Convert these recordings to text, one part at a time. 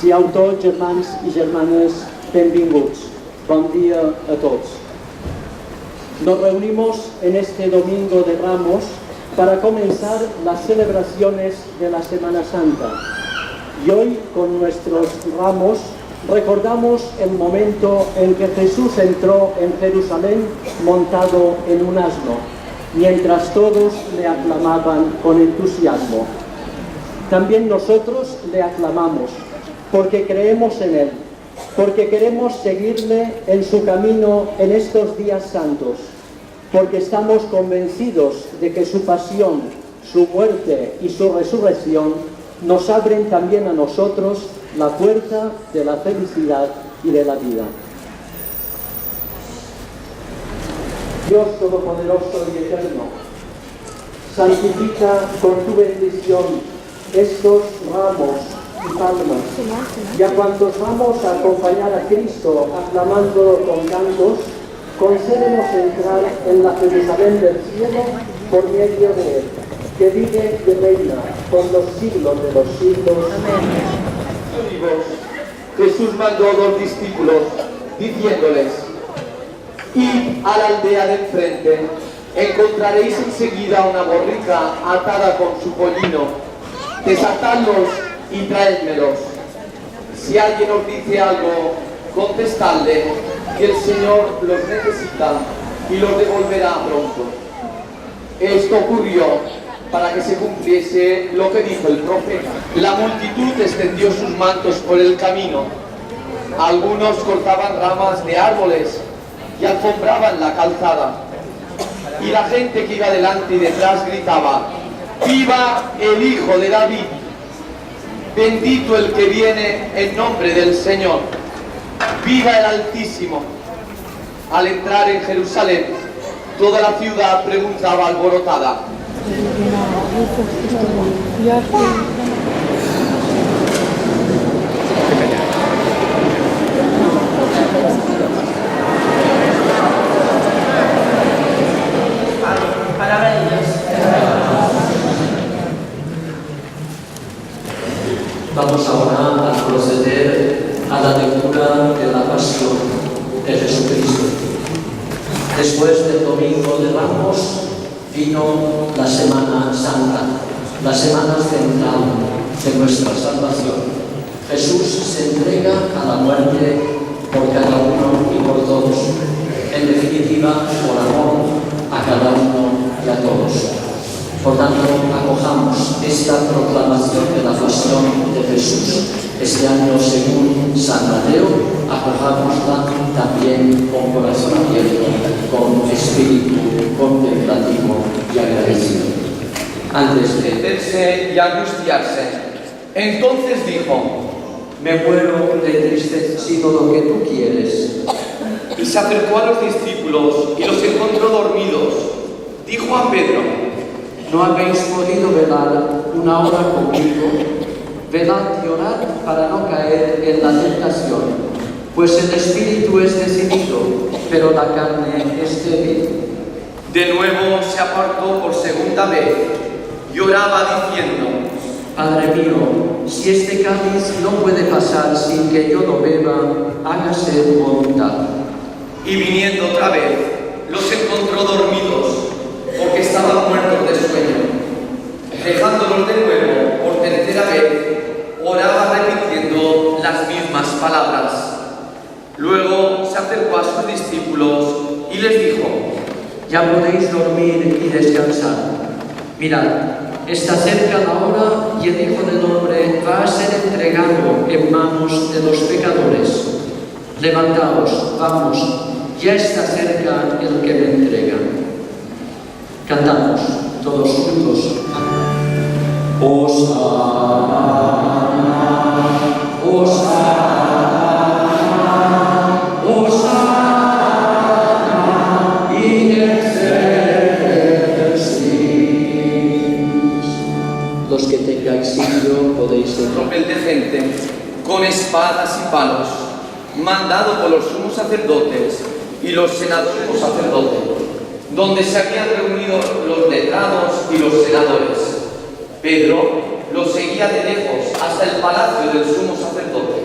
Siau tots, germans i germanes, benvinguts. Bon día a todos. Nos reunimos en este Domingo de Ramos para comenzar las celebraciones de la Semana Santa. Y hoy, con nuestros ramos, recordamos el momento en que Jesús entró en Jerusalén montado en un asno, mientras todos le aclamaban con entusiasmo. También nosotros le aclamamos, porque creemos en Él, porque queremos seguirle en su camino en estos días santos, porque estamos convencidos de que su pasión, su muerte y su resurrección nos abren también a nosotros la puerta de la felicidad y de la vida. Dios Todopoderoso y Eterno, santifica con tu bendición estos ramos y palmas, y a cuantos vamos a acompañar a Cristo aclamándolo con cantos, concédenos entrar en la Jerusalén del cielo por medio de Él, que vive y reina por los siglos de los siglos. Amén. Jesús mandó a 2 discípulos, diciéndoles: id a la aldea de enfrente, encontraréis enseguida una borrica atada con su pollino, desatadlos y traédmelos. Si alguien os dice algo, contestadle que el Señor los necesita y los devolverá pronto. Esto ocurrió para que se cumpliese lo que dijo el profeta. La multitud extendió sus mantos por el camino. Algunos cortaban ramas de árboles y alfombraban la calzada. Y la gente que iba delante y detrás gritaba: ¡viva el Hijo de David! Bendito el que viene en nombre del Señor. ¡Viva el Altísimo! Al entrar en Jerusalén, toda la ciudad preguntaba alborotada: Palabra de Dios. Vamos ahora a proceder a la lectura de la pasión de Jesucristo. Después del Domingo de Ramos vino la Semana Santa, la semana central de nuestra salvación. Jesús se entrega a la muerte por cada uno y por todos, en definitiva por amor a cada uno y a todos. Por tanto, acojamos esta proclamación de la pasión de Jesús este año según San Mateo, acojámosla también con corazón abierto, con espíritu contemplativo y agradecido. Antes de meterse y angustiarse, entonces dijo: me muero de tristeza si todo lo que tú quieres. Y se acercó a los discípulos y los encontró dormidos. Dijo a Pedro: ¿no habéis podido velar una hora conmigo? Velad y orad para no caer en la tentación, pues el espíritu es decidido, pero la carne es débil. De nuevo se apartó por segunda vez y oraba diciendo: Padre mío, si este cáliz no puede pasar sin que yo lo beba, hágase tu voluntad. Y viniendo otra vez, los encontró dormidos, porque estaban muertos de sueño. Dejándolos de nuevo por tercera vez, oraba repitiendo las mismas palabras. Luego se acercó a sus discípulos y les dijo: ya podéis dormir y descansar. Mirad, está cerca la hora y el Hijo del Hombre va a ser entregado en manos de los pecadores. Levantaos, vamos, ya está cerca el que me entrega. Cantamos todos juntos. Hosana, Hosana, Hosana, in excelsis. Los que tengáis sitio podéis sentar. Tropel de gente, con espadas y palos, mandado por los sumos sacerdotes y los senadores o sacerdotes, donde se habían reunido los letrados y los senadores. Pedro los seguía de lejos hasta el palacio del sumo sacerdote,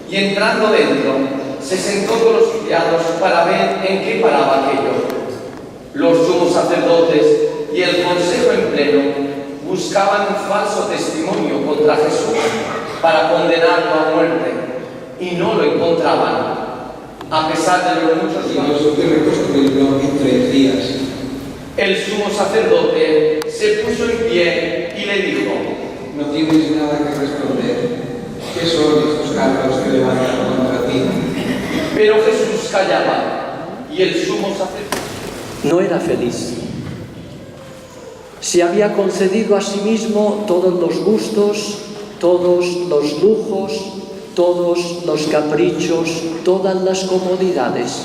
y entrando dentro, se sentó con los criados para ver en qué paraba aquello. Los sumos sacerdotes y el consejo en pleno buscaban un falso testimonio contra Jesús para condenarlo a muerte, y no lo encontraban, a pesar de los muchos siglos que reconstruirlo en 3 días. El sumo sacerdote se puso en pie y le dijo: No tienes nada que responder. ¿Qué son estos cargos que levantan contra ti? Pero Jesús callaba, y el sumo sacerdote No era feliz. Se había concedido a sí mismo todos los gustos, todos los lujos, todos los caprichos, todas las comodidades,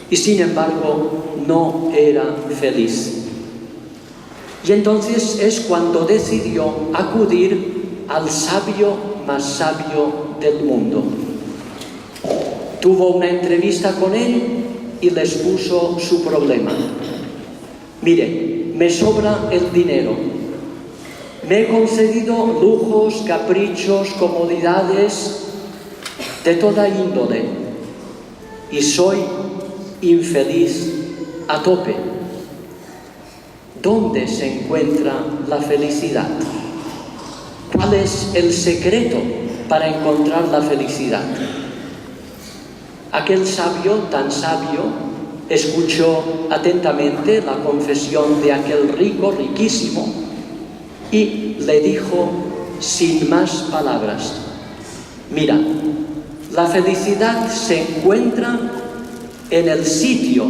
y sin embargo no era feliz. Y entonces es cuando decidió acudir al sabio más sabio del mundo. Tuvo una entrevista con él y les puso su problema. Mire, me sobra el dinero. Me he concedido lujos, caprichos, comodidades de toda índole y soy infeliz a tope. ¿Dónde se encuentra la felicidad? ¿Cuál es el secreto para encontrar la felicidad? Aquel sabio, tan sabio, escuchó atentamente la confesión de aquel rico, riquísimo, y le dijo sin más palabras: mira, la felicidad se encuentra en el sitio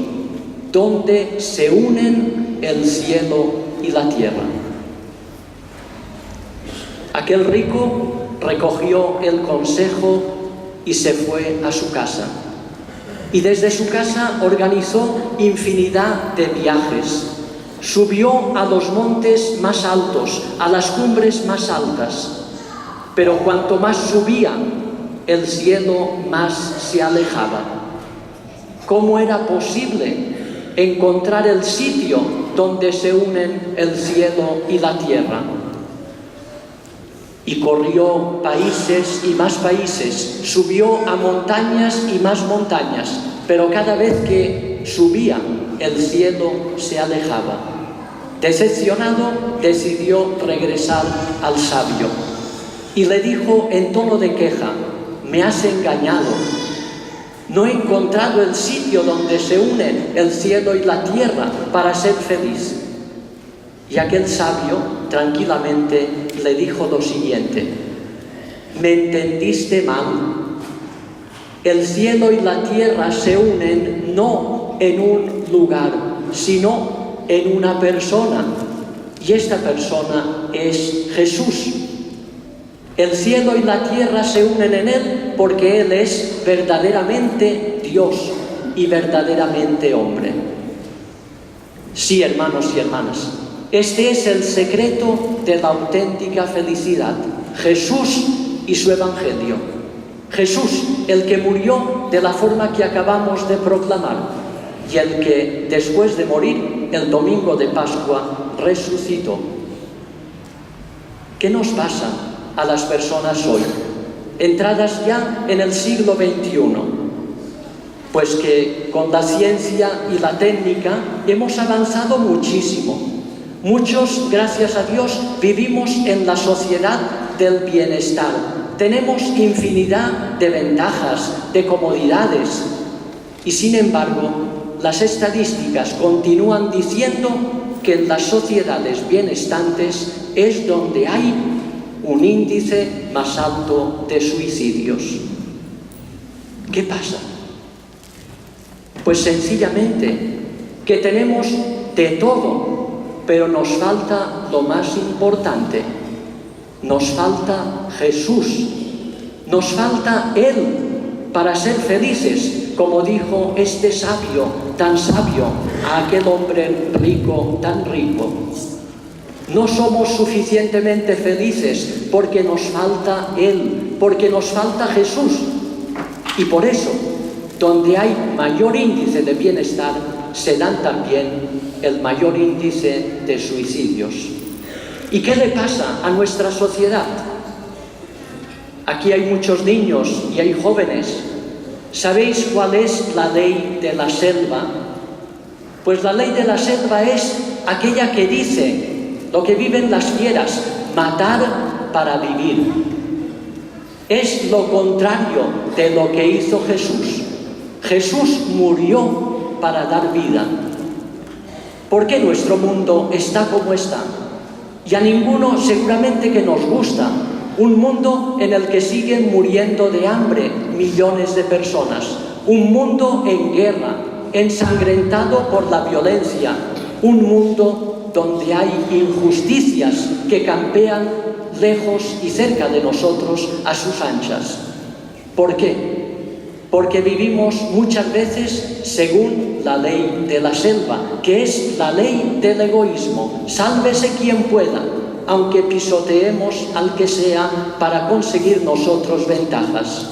donde se unen el cielo y la tierra. Aquel rico recogió el consejo y se fue a su casa. Y desde su casa organizó infinidad de viajes. Subió a los montes más altos, a las cumbres más altas. Pero cuanto más subía, el cielo más se alejaba. ¿Cómo era posible encontrar el sitio donde se unen el cielo y la tierra? Y corrió países y más países, subió a montañas y más montañas, pero cada vez que subía, el cielo se alejaba. Decepcionado, decidió regresar al sabio y le dijo en tono de queja: me has engañado, no he encontrado el sitio donde se unen el cielo y la tierra para ser feliz. Y aquel sabio tranquilamente le dijo lo siguiente: me entendiste mal. El cielo y la tierra se unen no en un lugar, sino en una persona. Y esta persona es Jesús. El cielo y la tierra se unen en Él porque Él es verdaderamente Dios y verdaderamente hombre. Sí, hermanos y hermanas, este es el secreto de la auténtica felicidad: Jesús y su Evangelio. Jesús, el que murió de la forma que acabamos de proclamar, y el que después de morir, el domingo de Pascua, resucitó. ¿Qué nos pasa a las personas hoy, entradas ya en el siglo XXI? Pues que con la ciencia y la técnica hemos avanzado muchísimo. Muchos, gracias a Dios, vivimos en la sociedad del bienestar. Tenemos infinidad de ventajas, de comodidades. Y sin embargo, las estadísticas continúan diciendo que en las sociedades bienestantes es donde hay un índice más alto de suicidios. ¿Qué pasa? Pues sencillamente que tenemos de todo, pero nos falta lo más importante. Nos falta Jesús. Nos falta Él para ser felices, como dijo este sabio, tan sabio, a aquel hombre rico, tan rico. No somos suficientemente felices porque nos falta Él, porque nos falta Jesús. Y por eso, donde hay mayor índice de bienestar, se dan también el mayor índice de suicidios. ¿Y qué le pasa a nuestra sociedad? Aquí hay muchos niños y hay jóvenes. ¿Sabéis cuál es la ley de la selva? Pues la ley de la selva es aquella que dice lo que viven las fieras: matar para vivir. Es lo contrario de lo que hizo Jesús. Jesús murió para dar vida. ¿Por qué nuestro mundo está como está? Y a ninguno seguramente que nos gusta un mundo en el que siguen muriendo de hambre millones de personas, un mundo en guerra, ensangrentado por la violencia, un mundo donde hay injusticias que campean lejos y cerca de nosotros a sus anchas. ¿Por qué? Porque vivimos muchas veces según la ley de la selva, que es la ley del egoísmo. Sálvese quien pueda, aunque pisoteemos al que sea para conseguir nosotros ventajas.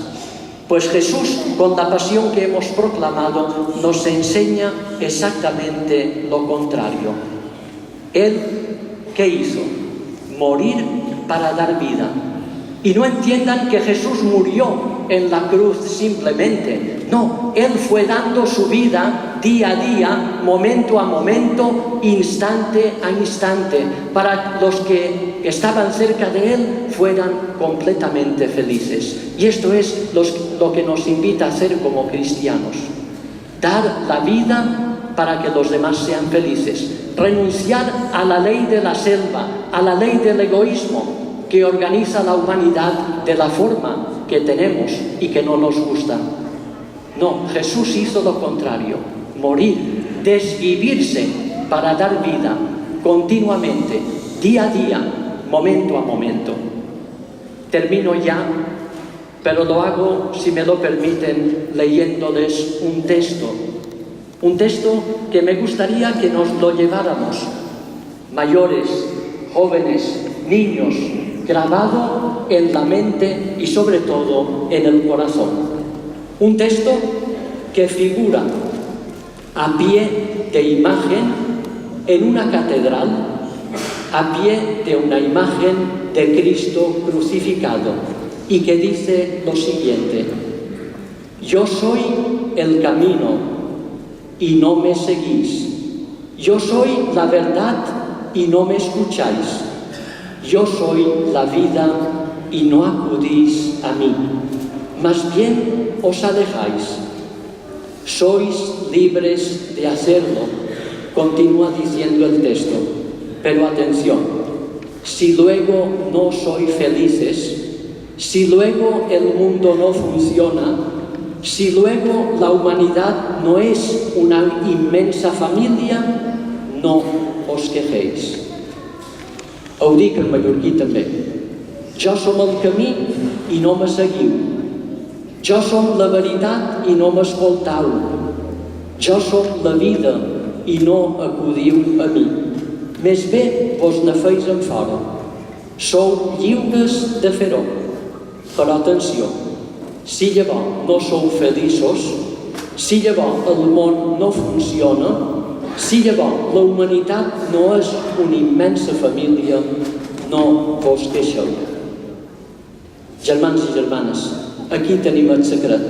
Pues Jesús, con la pasión que hemos proclamado, nos enseña exactamente lo contrario. Él, ¿qué hizo? Morir para dar vida. Y no entiendan que Jesús murió en la cruz simplemente. No, Él fue dando su vida día a día, momento a momento, instante a instante, para los que estaban cerca de Él fueran completamente felices. Y esto es lo que nos invita a hacer como cristianos. Dar la vida para que los demás sean felices. Renunciar a la ley de la selva, a la ley del egoísmo, que organiza la humanidad de la forma que tenemos y que no nos gusta. No, Jesús hizo lo contrario: morir, desvivirse para dar vida continuamente, día a día, momento a momento. Termino ya, pero lo hago, si me lo permiten, leyéndoles un texto que me gustaría que nos lo lleváramos, mayores, jóvenes, niños, grabado en la mente y sobre todo en el corazón. Un texto que figura a pie de imagen en una catedral, a pie de una imagen de Cristo crucificado, y que dice lo siguiente: yo soy el camino y no me seguís, yo soy la verdad y no me escucháis, yo soy la vida y no acudís a mí, más bien os alejáis. Sois libres de hacerlo, continúa diciendo el texto, pero atención, si luego no sois felices, si luego el mundo no funciona, si luego la humanidad no es una inmensa familia, no os quejéis. Ho dic en mallorquí també. Jo som el camí i no me seguiu. Jo som la veritat i no m'escoltau. Jo som la vida i no acudiu a mi. Més bé vos ne feis en fora. Sou lliures de fer-ho. Però atenció, si llavors no sou feliços, si llavors el món no funciona, si llavors la humanitat no és una immensa família, no vos queixeu. Germans i germanes, aquí tenim el secret.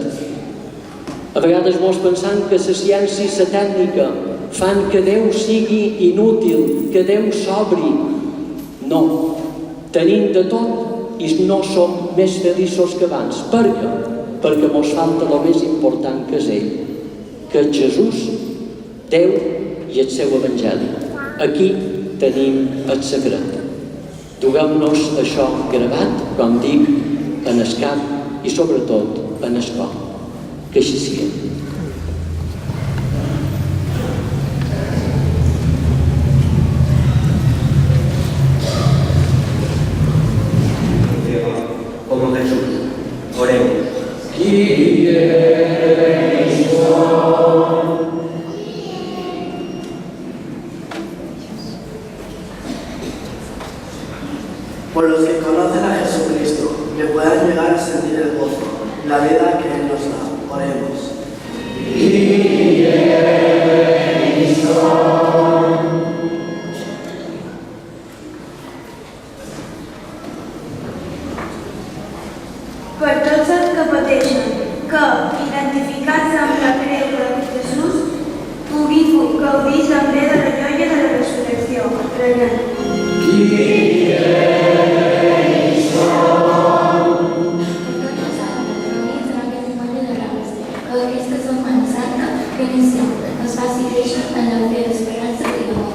A vegades mos pensam que la ciència i la tècnica fan que Déu sigui inútil, que Déu s'obri. No, tenim de tot i no som més feliços que abans. Per què? Perquè mos falta el més important, que és Ell, que és Jesús, Déu i el seu Evangeli. Aquí tenim el secret. Duguem-nos això gravat, com dic, en el cap i sobretot en el cor. Que així sigui. Como Jesús, oremos. Por los que conocen a Jesucristo, que puedan llegar a sentir el gozo, la vida que Él nos da. Oremos. Per tots els que pateixen, que, identificats amb la creu de Jesús, puguin gaudir també de la joia de la resurrecció. Prenem. Aquesta Setmana Santa, que ens faci créixer en la fe, l'esperança i l'amor.